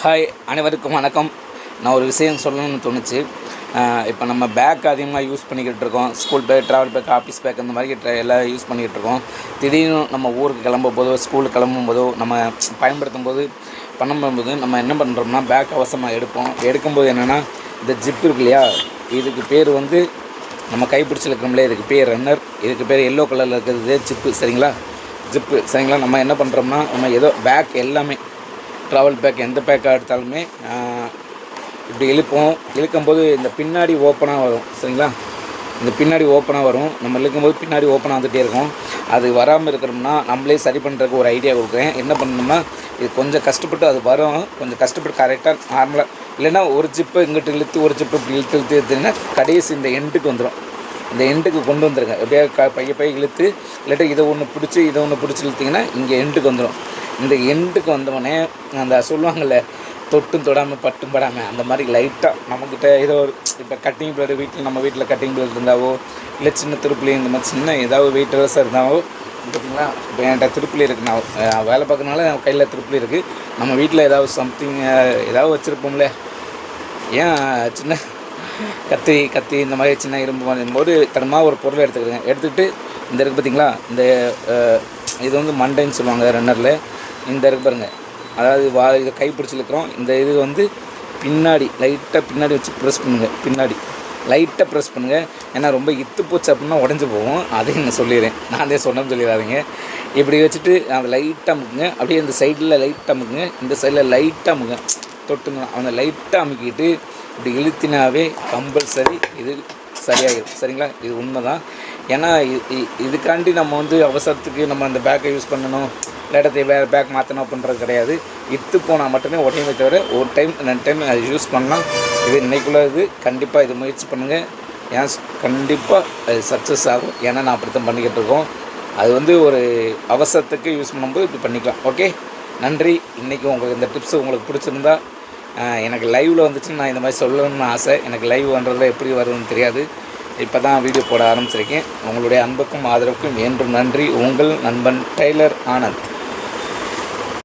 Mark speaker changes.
Speaker 1: Hi, அனைவருக்கும் வணக்கம். நான் ஒரு விஷயம் சொல்லணும்னு தோணுச்சு. இப்போ நம்ம பேக் அதிகமாக யூஸ் பண்ணிக்கிட்டு இருக்கோம். School bag, travel bag, office bag இந்த மாதிரி எல்லாம் யூஸ் பண்ணிக்கிட்டு இருக்கோம். திடீர்னு நம்ம ஊருக்கு கிளம்பும்போதோ, ஸ்கூலுக்கு கிளம்பும்போதோ, நம்ம பயன்படுத்தும்போது பண்ணும்போது நம்ம என்ன பண்ணுறோம்னா, பேக் அவசரமாக எடுப்போம். எடுக்கும்போது என்னென்னா, இந்த ஜிப் இருக்கு இல்லையா, இதுக்கு பேர் வந்து நம்ம கைப்பிடிச்சி இருக்கிறோம்லையே, இதுக்கு பேர் ரன்னர். இதுக்கு பேர் எல்லோ கலரில் இருக்கிறது ஜிப்பு. சரிங்களா, ஜிப்பு. சரிங்களா, நம்ம என்ன பண்ணுறோம்னா, நம்ம ஏதோ பேக் எல்லாமே ட்ராவல் பேக் எந்த பேக்காக எடுத்தாலுமே இப்படி இழுக்கும்போது இந்த பின்னாடி ஓப்பனாக வரும். சரிங்களா, இந்த பின்னாடி ஓப்பனாக வரும். நம்ம இழுக்கும்போது பின்னாடி ஓப்பனாக வந்துகிட்டே இருக்கும். அது வராமல் இருக்கிறோம்னா நம்மளே சரி பண்ணுறதுக்கு ஒரு ஐடியா கொடுக்குறேன். என்ன பண்ணணும்னா, இது கொஞ்சம் கஷ்டப்பட்டு அது வரும். கொஞ்சம் கஷ்டப்பட்டு கரெக்டாக நார்மலாக, இல்லைன்னா ஒரு ஜிப்பை இங்கிட்டு இழுத்து ஒரு ஜிப்பை இப்படி இழுத்து எடுத்தீங்கன்னா கடைசி இந்த எண்டுக்கு வந்துடும். இந்த எண்டுக்கு கொண்டு வந்துடுங்க. எப்படியா பைய இழுத்து, இல்லாட்டி இதை ஒன்று பிடிச்சி இழுத்திங்கன்னா இங்கே எண்டுக்கு வந்துடும். இந்த எண்டுக்கு வந்தவொடனே அந்த சொல்லுவாங்கள்ல, தொட்டும் தொடாமல் பட்டும் படாமல், அந்த மாதிரி லைட்டாக நம்மக்கிட்ட ஏதோ ஒரு இப்போ கட்டிங் பிளேடு நம்ம வீட்டில் கட்டிங் பிளேடு இருந்தாவோ, இல்லை சின்ன திருப்புளி இந்த மாதிரி சின்ன ஏதாவது வெயிட்லெஸ்ஸாக இருந்தாவோ, பார்த்திங்களா. இப்போ என்கிட்ட திருப்புளி இருக்குது. நான் வேலை பார்க்கறனால கையில் திருப்புளி இருக்குது. நம்ம வீட்டில் ஏதாவது சம்திங் ஏதாவது வச்சுருப்போம்ல, ஏன் சின்ன கத்தி இந்த மாதிரி சின்ன இரும்பு போது தனமாக ஒரு பொருளை எடுத்துக்கிட்டு இந்த இருக்குது பார்த்திங்களா, இந்த இது வந்து மண்டைன்னு சொல்லுவாங்க ரன்னரில். இந்த இருக்கு பாருங்கள், அதாவது இதை கை பிடிச்சிருக்கிறோம். இந்த இது வந்து பின்னாடி லைட்டாக பின்னாடி வச்சு ப்ரெஸ் பண்ணுங்கள். பின்னாடி லைட்டாக ப்ரெஸ் பண்ணுங்கள். ஏன்னா ரொம்ப இத்து போச்சு அப்படின்னா உடஞ்சி போகும். அதையும் நான் சொல்லிடுறேன். நான் அதே சொன்னேன்னு சொல்லிடாதீங்க. இப்படி வச்சுட்டு அதை லைட்டாக அமுக்குங்க. அப்படியே இந்த சைடில் லைட்டாக அமுக்குங்க, இந்த சைடில் லைட்டாக அமுக்குங்க. தொட்டுங்க. அந்த லைட்டாக அமுக்கிட்டு இப்படி இழுத்தினாவே கம்பல்சரி இது சரியாகிடும். சரிங்களா, இது உண்மை தான். ஏன்னா இதுக்காண்டி நம்ம வந்து அவசரத்துக்கு நம்ம அந்த பேக்கை யூஸ் பண்ணணும், இல்லாட்டத்தை வேறு பேக் மாற்றணும் அப்படின்றது கிடையாது. இத்து போனால் மட்டுமே உடனே தவிர ஒரு டைம் 2 டைம் அது யூஸ் பண்ணலாம். இது இன்றைக்குள்ள இது கண்டிப்பாக இது முயற்சி பண்ணுங்கள். ஏன் கண்டிப்பாக அது சக்ஸஸ் ஆகும். ஏன்னா நான் அப்படித்தான் பண்ணிக்கிட்டு இருக்கோம். அது வந்து ஒரு அவசரத்துக்கு யூஸ் பண்ணும்போது இப்படி பண்ணிக்கலாம். ஓகே, நன்றி. இன்றைக்கி உங்களுக்கு இந்த டிப்ஸ் உங்களுக்கு பிடிச்சிருந்தா, எனக்கு லைவில் வந்துச்சுன்னு நான் இந்த மாதிரி சொல்லணும்னு ஆசை. எனக்கு லைவ் பண்ணுறதுல எப்படி வருதுன்னு தெரியாது. இப்போ தான் வீடியோ போட ஆரம்பிச்சிருக்கேன். உங்களுடைய அன்புக்கும் ஆதரவுக்கும் என்றும் நன்றி. உங்கள் நண்பன் டெய்லர் ஆனந்த்.